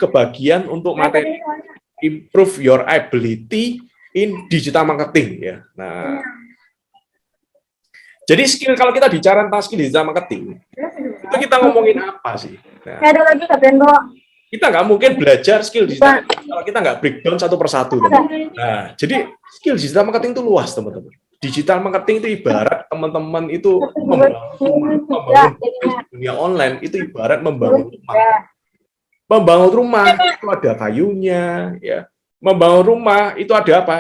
kebagian untuk materi improve your ability in digital marketing ya. Nah, jadi skill kalau kita bicara tentang skill digital marketing, itu kita ngomongin apa sih? Nah, kita nggak mungkin belajar skill digital kalau kita nggak breakdown satu persatu. Nah, jadi skill digital marketing itu luas, teman-teman. Digital marketing itu ibarat teman-teman itu membangun dunia online itu ibarat membangun rumah. Membangun rumah itu ada kayunya, ya. Membangun rumah itu ada apa?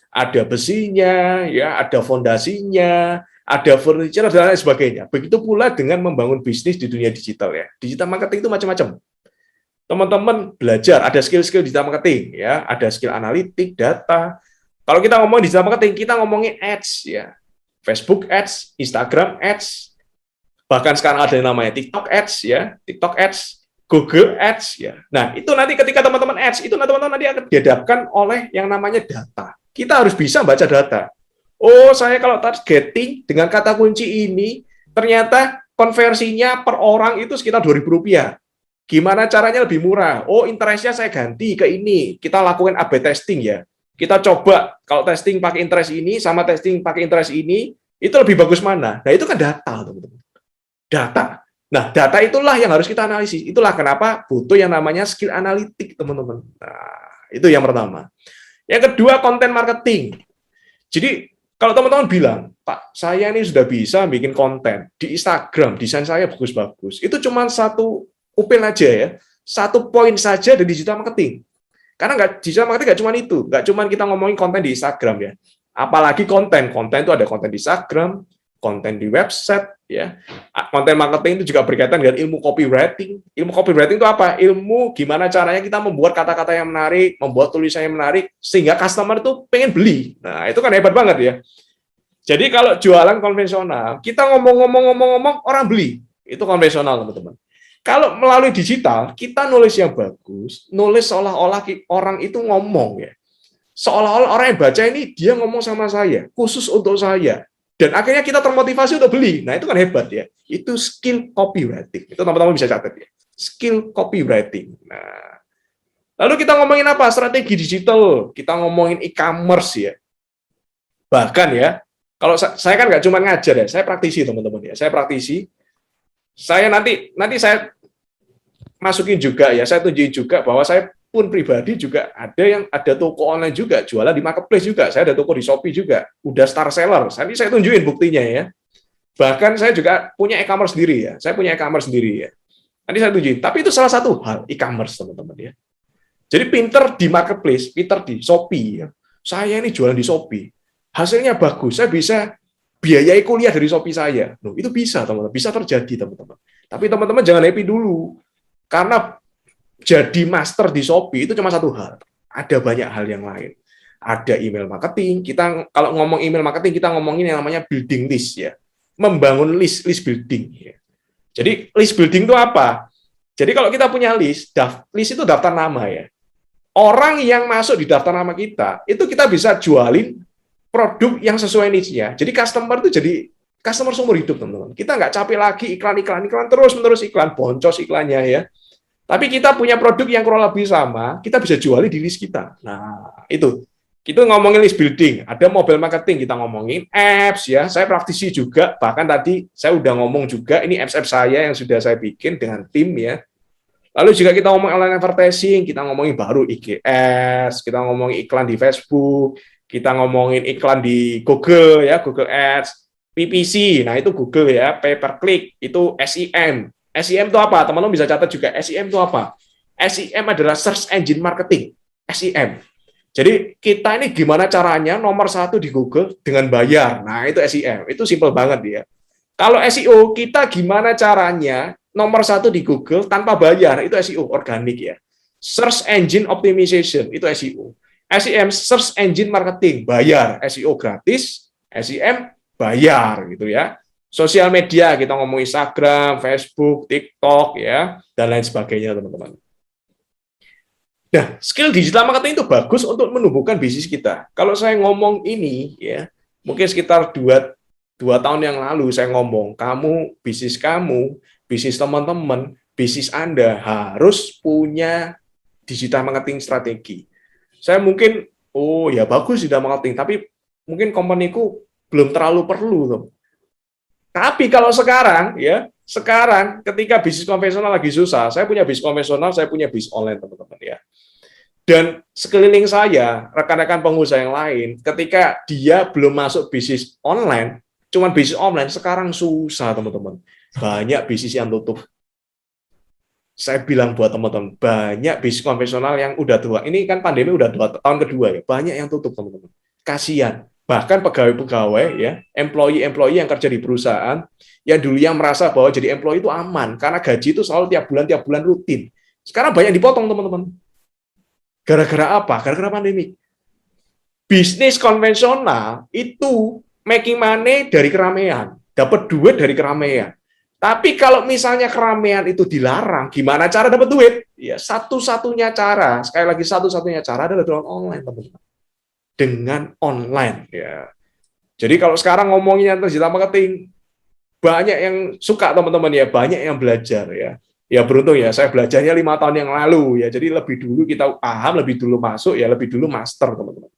Ada besinya, ya, ada fondasinya, ada furniture dan lain sebagainya. Begitu pula dengan membangun bisnis di dunia digital ya. Digital marketing itu macam-macam. Teman-teman belajar ada skill-skill digital marketing ya, ada skill analitik, data. Kalau kita ngomong digital marketing, kita ngomongin ads ya. Facebook ads, Instagram ads, bahkan sekarang ada yang namanya TikTok ads ya, TikTok ads, Google ads ya. Nah, itu nanti ketika teman-teman ads, itu teman-teman nanti akan dihadapkan oleh yang namanya data. Kita harus bisa baca data. Oh, saya kalau targeting dengan kata kunci ini, ternyata konversinya per orang itu sekitar Rp2.000. Gimana caranya lebih murah? Oh, interestnya saya ganti ke ini. Kita lakukan A/B testing ya. Kita coba kalau testing pakai interest ini sama testing pakai interest ini, itu lebih bagus mana? Nah, itu kan data, teman-teman. Data. Nah, data itulah yang harus kita analisis. Itulah kenapa butuh yang namanya skill analitik, teman-teman. Nah, itu yang pertama. Yang kedua, konten marketing. Jadi, kalau teman-teman bilang, Pak, saya ini sudah bisa bikin konten di Instagram, desain saya bagus-bagus. Itu cuma satu upil aja ya. Satu poin saja dari digital marketing. Karena digital marketing nggak cuma itu. Nggak cuma kita ngomongin konten di Instagram ya. Apalagi konten. Konten itu ada konten di Instagram, konten di website, ya. Konten marketing itu juga berkaitan dengan ilmu copywriting. Ilmu copywriting itu apa? Ilmu gimana caranya kita membuat kata-kata yang menarik, membuat tulisan yang menarik, sehingga customer itu pengen beli. Nah, itu kan hebat banget ya. Jadi kalau jualan konvensional, kita ngomong-ngomong, orang beli. Itu konvensional, teman-teman. Kalau melalui digital, kita nulis yang bagus, nulis seolah-olah orang itu ngomong ya. Seolah-olah orang yang baca ini, dia ngomong sama saya, khusus untuk saya. Dan akhirnya kita termotivasi untuk beli. Nah, itu kan hebat ya. Itu skill copywriting. Itu teman-teman bisa catat ya. Skill copywriting. Nah, lalu kita ngomongin apa? Strategi digital. Kita ngomongin e-commerce ya. Bahkan ya, kalau saya kan nggak cuma ngajar ya, saya praktisi teman-teman ya. Saya praktisi. Saya nanti saya masukin juga ya, saya tunjukin juga bahwa saya pun pribadi juga ada toko online juga, jualan di marketplace juga. Saya ada toko di Shopee juga, udah star seller. Nanti saya tunjukin buktinya ya. Bahkan saya juga punya e-commerce sendiri ya. Saya punya e-commerce sendiri ya. Nanti saya tunjukin. Tapi itu salah satu hal e-commerce teman-teman ya. Jadi pinter di marketplace, pinter di Shopee ya. Saya ini jualan di Shopee. Hasilnya bagus. Saya bisa biayai kuliah dari Shopee saya. Loh, itu bisa teman-teman, bisa terjadi teman-teman. Tapi teman-teman jangan happy dulu. Karena jadi master di Shopee itu cuma satu hal. Ada banyak hal yang lain. Ada email marketing. Kita kalau ngomong email marketing kita ngomongin yang namanya building list ya. Membangun list building ya. Jadi list building itu apa? Jadi kalau kita punya list itu daftar nama ya. Orang yang masuk di daftar nama kita, itu kita bisa jualin produk yang sesuai niche-nya. Jadi customer itu jadi customer seumur hidup, teman-teman. Kita nggak capek lagi iklan terus-menerus iklan, boncos iklannya ya. Tapi kita punya produk yang kurang lebih sama, kita bisa jualin di list kita. Nah, itu. Kita ngomongin list building, ada mobile marketing, kita ngomongin apps ya. Saya praktisi juga, bahkan tadi saya udah ngomong juga, ini apps saya yang sudah saya bikin dengan tim ya. Lalu juga kita ngomong online advertising, kita ngomongin baru IG Ads, kita ngomongin iklan di Facebook, kita ngomongin iklan di Google ya, Google Ads, PPC, nah itu Google ya, pay per click, itu SEM. SEM itu apa? Teman-teman bisa catat juga, SEM itu apa? SEM adalah Search Engine Marketing, SEM. Jadi kita ini gimana caranya nomor 1 di Google dengan bayar, nah itu SEM, itu simple banget ya. Kalau SEO, kita gimana caranya nomor 1 di Google tanpa bayar, itu SEO, organik ya. Search Engine Optimization, itu SEO. SEM, Search Engine Marketing, bayar. SEO gratis, SEM bayar gitu ya. Sosial media, kita ngomong Instagram, Facebook, TikTok ya, dan lain sebagainya teman-teman. Nah, skill digital marketing itu bagus untuk menumbuhkan bisnis kita. Kalau saya ngomong ini ya, mungkin sekitar 2 tahun yang lalu saya ngomong, bisnis kamu, bisnis teman-teman, bisnis Anda harus punya digital marketing strategi. Saya mungkin, oh ya bagus digital marketing, tapi mungkin company-ku belum terlalu perlu. Tuh. Tapi kalau sekarang, ya, sekarang ketika bisnis konvensional lagi susah, saya punya bisnis konvensional, saya punya bisnis online, teman-teman, ya. Dan sekeliling saya, rekan-rekan pengusaha yang lain, ketika dia belum masuk bisnis online, cuman bisnis online, sekarang susah, teman-teman. Banyak bisnis yang tutup. Saya bilang buat teman-teman, banyak bisnis konvensional yang udah tua. Ini kan pandemi udah 2 tahun kedua ya, banyak yang tutup, teman-teman. Kasihan. Bahkan pegawai-pegawai, ya, employee yang kerja di perusahaan, yang dulu yang merasa bahwa jadi employee itu aman, karena gaji itu selalu tiap bulan rutin. Sekarang banyak dipotong, teman-teman. Gara-gara apa? Gara-gara pandemi. Bisnis konvensional itu making money dari keramaian, dapat duit dari keramaian. Tapi kalau misalnya keramaian itu dilarang, gimana cara dapat duit? Ya, satu-satunya cara, sekali lagi satu-satunya cara adalah dengan online, teman-teman. Dengan online, ya. Jadi kalau sekarang ngomongin tentang digital marketing, banyak yang suka, teman-teman, ya, banyak yang belajar, ya. Ya beruntung ya, saya belajarnya 5 tahun yang lalu, ya. Jadi lebih dulu kita paham, lebih dulu masuk, ya, lebih dulu master, teman-teman.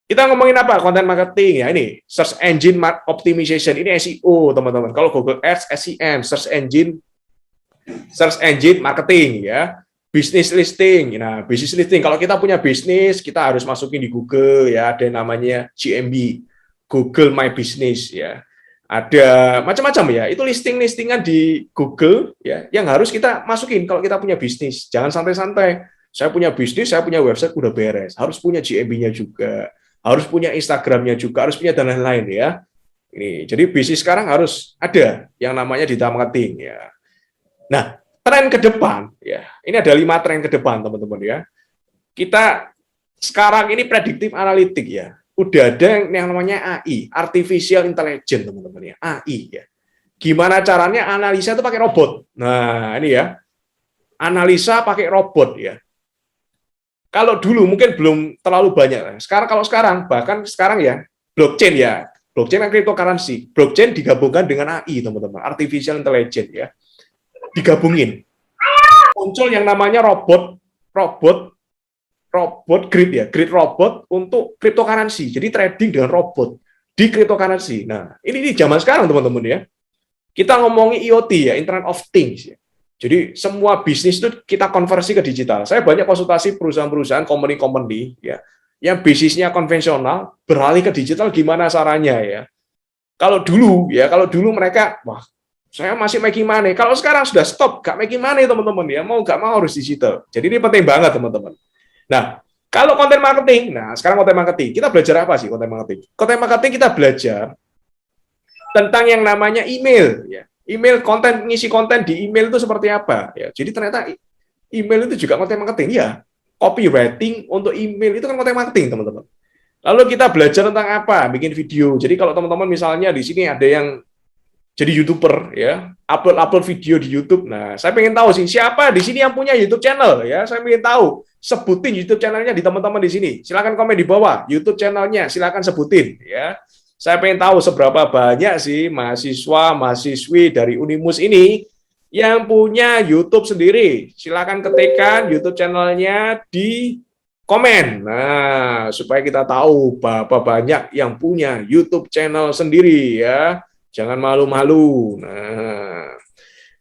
Kita ngomongin apa? Content marketing, ya, ini search engine optimization, ini SEO, teman-teman. Kalau Google Ads, SEM, search engine marketing, ya. Business listing. Nah, business listing, kalau kita punya bisnis, kita harus masukin di Google, ya, ada yang namanya GMB, Google My Business, ya. Ada macam-macam, ya. Itu listingan di Google, ya, yang harus kita masukin kalau kita punya bisnis. Jangan santai-santai. Saya punya bisnis, saya punya website, udah beres. Harus punya GMB-nya juga. Harus punya Instagramnya juga, harus punya dan lain-lain, ya. Ini, jadi bisnis sekarang harus ada yang namanya digital marketing, ya. Nah, tren ke depan, ya. Ini ada 5 tren ke depan, teman-teman, ya. Kita sekarang ini predictive analytics, ya. Udah ada yang namanya AI, artificial intelligence, teman-teman, ya. AI, ya. Gimana caranya analisa itu pakai robot? Nah, ini ya. Analisa pakai robot, ya. Kalau dulu mungkin belum terlalu banyak. Sekarang bahkan sekarang ya blockchain, ya. Blockchain dan cryptocurrency. Blockchain digabungkan dengan AI, teman-teman. Artificial intelligence, ya. Digabungin. Muncul yang namanya robot grid, ya. Grid robot untuk cryptocurrency. Jadi trading dengan robot di cryptocurrency. Nah, ini zaman sekarang, teman-teman, ya. Kita ngomongin IoT, ya, Internet of Things, ya. Jadi semua bisnis itu kita konversi ke digital. Saya banyak konsultasi perusahaan-perusahaan, company, ya, yang bisnisnya konvensional beralih ke digital, gimana caranya, ya. Kalau dulu mereka, wah, saya masih making money. Kalau sekarang sudah stop, nggak making money, teman-teman, ya, mau nggak mau harus digital. Jadi ini penting banget, teman-teman. Nah, kalau content marketing, sekarang content marketing, kita belajar apa sih content marketing? Content marketing kita belajar tentang yang namanya email, ya. Email, ngisi konten di email itu seperti apa, ya. Jadi ternyata email itu juga konten marketing, ya. Copywriting untuk email itu kan konten marketing, teman-teman. Lalu kita belajar tentang apa? Bikin video. Jadi kalau teman-teman misalnya di sini ada yang jadi YouTuber, ya, upload video di YouTube. Nah, saya pengen tahu sih siapa di sini yang punya YouTube channel, ya. Saya pengen tahu. Sebutin YouTube channelnya di teman-teman di sini. Silakan komen di bawah YouTube channelnya, silakan sebutin, ya. Saya pengen tahu seberapa banyak sih mahasiswa-mahasiswi dari Unimus ini yang punya YouTube sendiri. Silakan ketikkan YouTube channelnya di komen. Nah, supaya kita tahu berapa banyak yang punya YouTube channel sendiri, ya. Jangan malu-malu. Nah,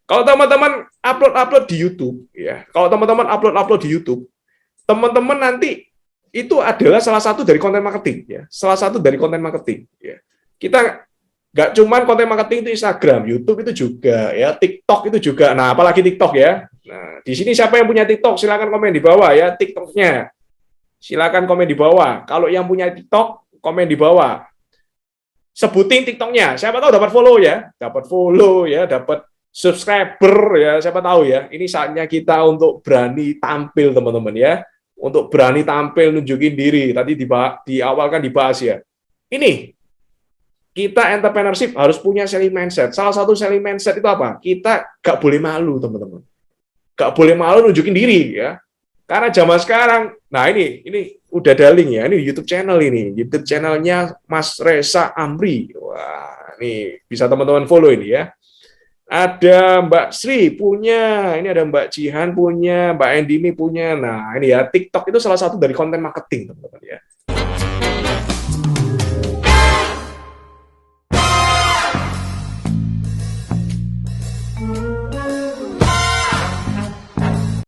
kalau teman-teman upload di YouTube, ya. Kalau teman-teman upload di YouTube, teman-teman nanti itu adalah salah satu dari konten marketing, ya. Salah satu dari konten marketing, ya. Kita nggak cuma konten marketing itu Instagram, YouTube itu juga, ya. TikTok itu juga. Nah, apalagi TikTok, ya. Nah, di sini siapa yang punya TikTok? Silakan komen di bawah, ya, TikToknya. Silakan komen di bawah. Kalau yang punya TikTok, komen di bawah. Sebutin TikToknya. Siapa tahu dapat follow, ya. Dapat follow, ya. Dapat subscriber, ya. Siapa tahu, ya. Ini saatnya kita untuk berani tampil, teman-teman, ya. Untuk berani tampil, nunjukin diri. Tadi di awal kan dibahas, ya. Ini, kita entrepreneurship harus punya selling mindset. Salah satu selling mindset itu apa? Kita nggak boleh malu, teman-teman. Nggak boleh malu nunjukin diri, ya. Karena zaman sekarang, nah ini udah ada link, ya. Ini YouTube channel ini. YouTube channelnya Mas Reza Amri. Wah, ini bisa teman-teman follow ini, ya. Ada Mbak Sri punya, ini ada Mbak Jihan punya, Mbak Endimi punya. Nah, ini ya TikTok itu salah satu dari konten marketing, teman-teman ya.